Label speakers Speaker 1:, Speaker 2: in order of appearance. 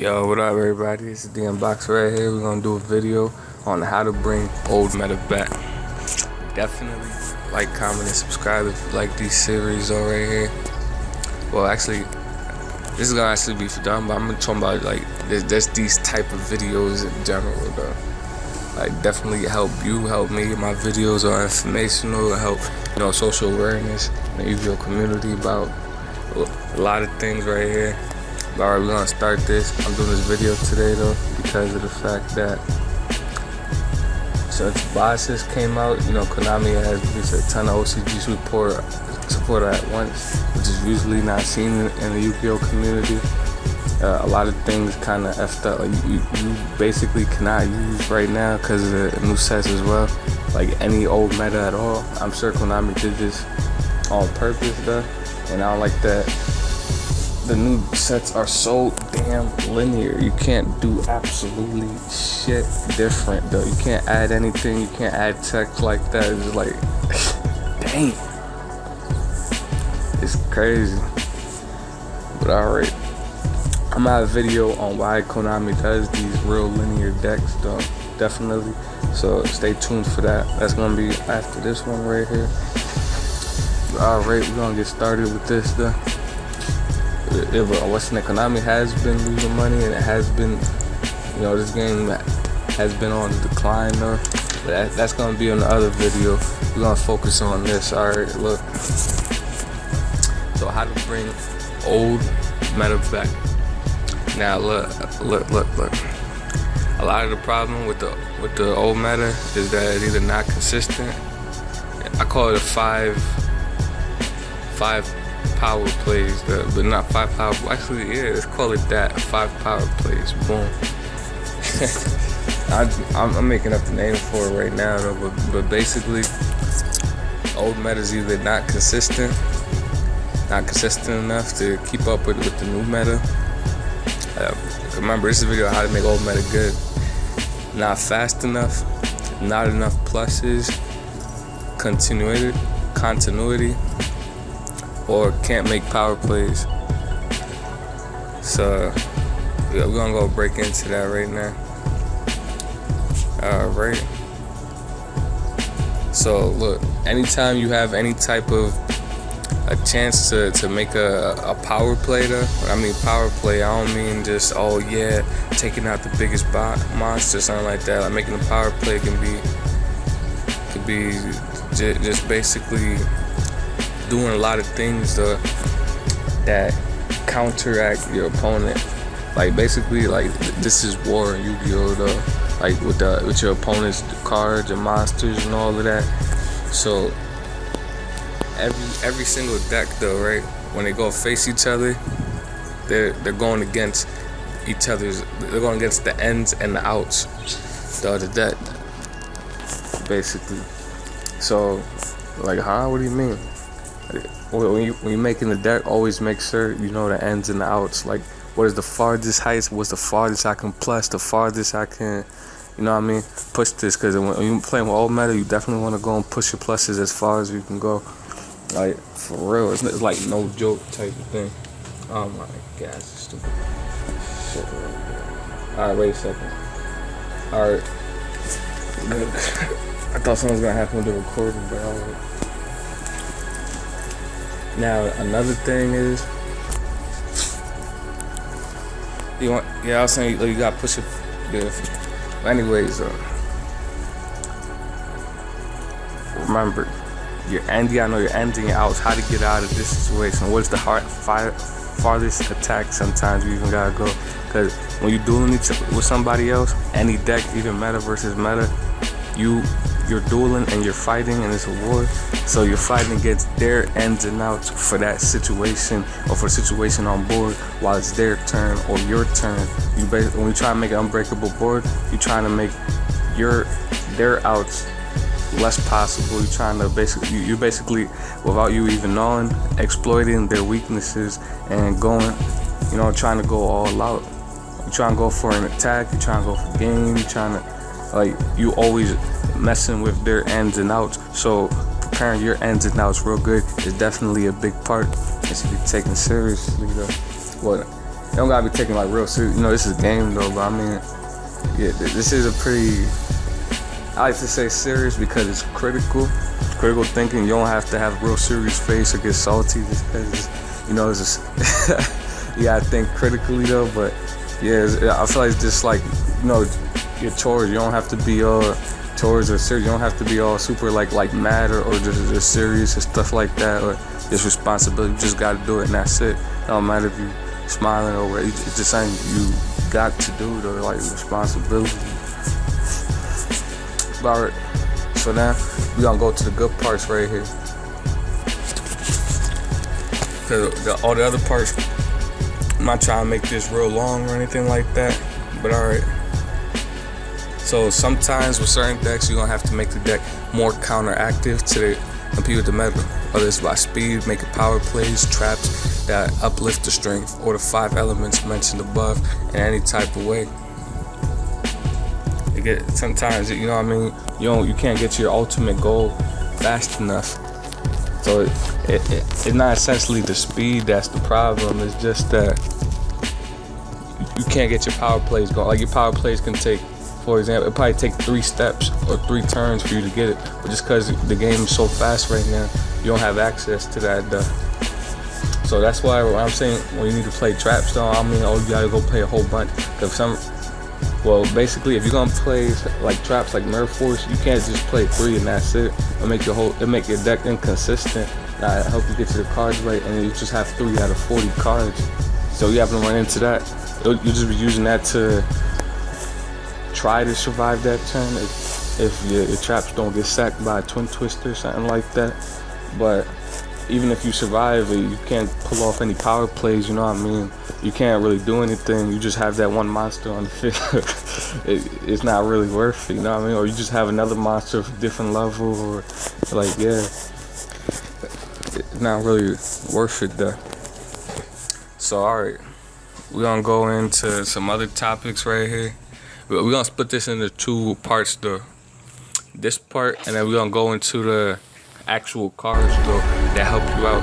Speaker 1: Yo, what up everybody? It's DNBoxer right here. We're gonna do a video on how to bring old meta back. Definitely like, comment, and subscribe if you like these series over right here. Well, actually, this is gonna actually be for done, but I'm gonna talk about like there's these type of videos in general though. Like definitely help you, help me. My videos are informational, help social awareness in the Yugioh community about a lot of things right here. But alright, we're gonna start this. I'm doing this video today though because of the fact that since Banlist came out, Konami has released a ton of OCG support at once, which is usually not seen in the Yugioh community. A lot of things kind of effed up. Like you basically cannot use right now because of the new sets as well. Like any old meta at all. I'm sure Konami did this on purpose though, and I don't like that. The new sets are so damn linear. You can't do absolutely shit different though. You can't add anything. You can't add text like that. It's just like, dang, it's crazy. But alright, I'm gonna have a video on why Konami does these real linear decks though. Definitely. So stay tuned for that. That's gonna be after this one right here. Alright, we're gonna get started with this though. Konami has been losing money, and it has been, this game has been on the decline though. But that's gonna be on the other video. We're gonna focus on this. Alright, look. So how to bring old meta back. Now look. A lot of the problem with the old meta is that it's either not consistent. I call it a five power plays, but not 5 power. Actually, yeah, let's call it that. 5 power plays. Boom. I'm making up the name for it right now, though. But basically, old meta is either not consistent enough to keep up with the new meta. Remember, this is a video on how to make old meta good. Not fast enough, not enough pluses, continuity. Or can't make power plays. So yeah, we're gonna go break into that right now. Alright. So look, anytime you have any type of a chance to make a power play though. When I mean power play, I don't mean just taking out the biggest monster or something like that. Like making a power play could be just basically doing a lot of things that counteract your opponent. Like basically, like this is war in Yu-Gi-Oh though. Like with your opponent's cards and monsters and all of that. So every single deck though, right? When they go face each other, they're going against each other's. They're going against the ends and the outs. The other deck, basically. So like, what do you mean? When you're making the deck, always make sure you know the ends and the outs. Like, what is the farthest height? What's the farthest I can plus? The farthest I can, push this. Because when you're playing with old meta, you definitely want to go and push your pluses as far as you can go. Like, for real. It's like no joke type of thing. Oh my god, it's stupid shit right there. Alright, wait a second. Alright. I thought something was going to happen with the recording, but alright. Now another thing is, I was saying you gotta push it. Anyways, remember your ending. I know your ending and outs. How to get out of this situation? What's the farthest attack? Sometimes you even gotta go, because when you're dueling with somebody else, any deck, either meta versus meta, you're dueling and you're fighting, and it's a war. So you're fighting against their ends and outs for that situation, or for the situation on board while it's their turn or your turn. When you try to make an unbreakable board, you're trying to make their outs less possible. You're trying to basically, without you even knowing, exploiting their weaknesses and going, trying to go all out. You're trying to go for an attack. You're trying to go for game. You're trying to, you always messing with their ends and outs. So preparing your ends and outs real good is definitely a big part. It should be taken seriously though. What You don't gotta be taking like real serious. You know, this is a game though, but I mean, yeah, this is a pretty, I like to say serious because it's critical. Critical thinking. You don't have to have a real serious face or get salty just because, you know, it's just, you gotta think critically though. But yeah, I feel like it's just like, you know, your chores. You don't have to be chores or serious. You don't have to be all super like mad or just serious and stuff like that, or just responsibility. You just gotta do it and that's it. It don't matter if you smiling over it. It's just something you got to do though, like responsibility. Alright, so now we gonna go to the good parts right here. Cause all the other parts, I'm not trying to make this real long or anything like that, but alright. So sometimes with certain decks, you're gonna have to make the deck more counteractive to compete with the meta. Whether it's by speed, making power plays, traps that uplift the strength, or the 5 elements mentioned above in any type of way. Sometimes, you know what I mean, you can't get to your ultimate goal fast enough. So it's not essentially the speed that's the problem. It's just that you can't get your power plays going. Like your power plays can take, for example, it probably take 3 steps or 3 turns for you to get it. But just because the game is so fast right now, you don't have access to that. So that's why what I'm saying, when you need to play traps, though, I mean, you gotta go play a whole bunch. Well, basically, if you're gonna play like traps like Nerf Force, you can't just play 3 and that's it. It'll make your deck inconsistent. It'll help you get to the cards right, and you just have 3 out of 40 cards. So you happen to run into that. You'll just be using that to try to survive that turn if your traps don't get sacked by a Twin Twister or something like that. But even if you survive it, you can't pull off any power plays, you know what I mean? You can't really do anything. You just have that one monster on the field. It's not really worth it, you know what I mean? Or you just have another monster of a different level, or like, yeah. It's not really worth it though. So, alright. We're gonna go into some other topics right here. We're gonna split this into 2 parts, this part, and then we're gonna go into the actual cards though that help you out.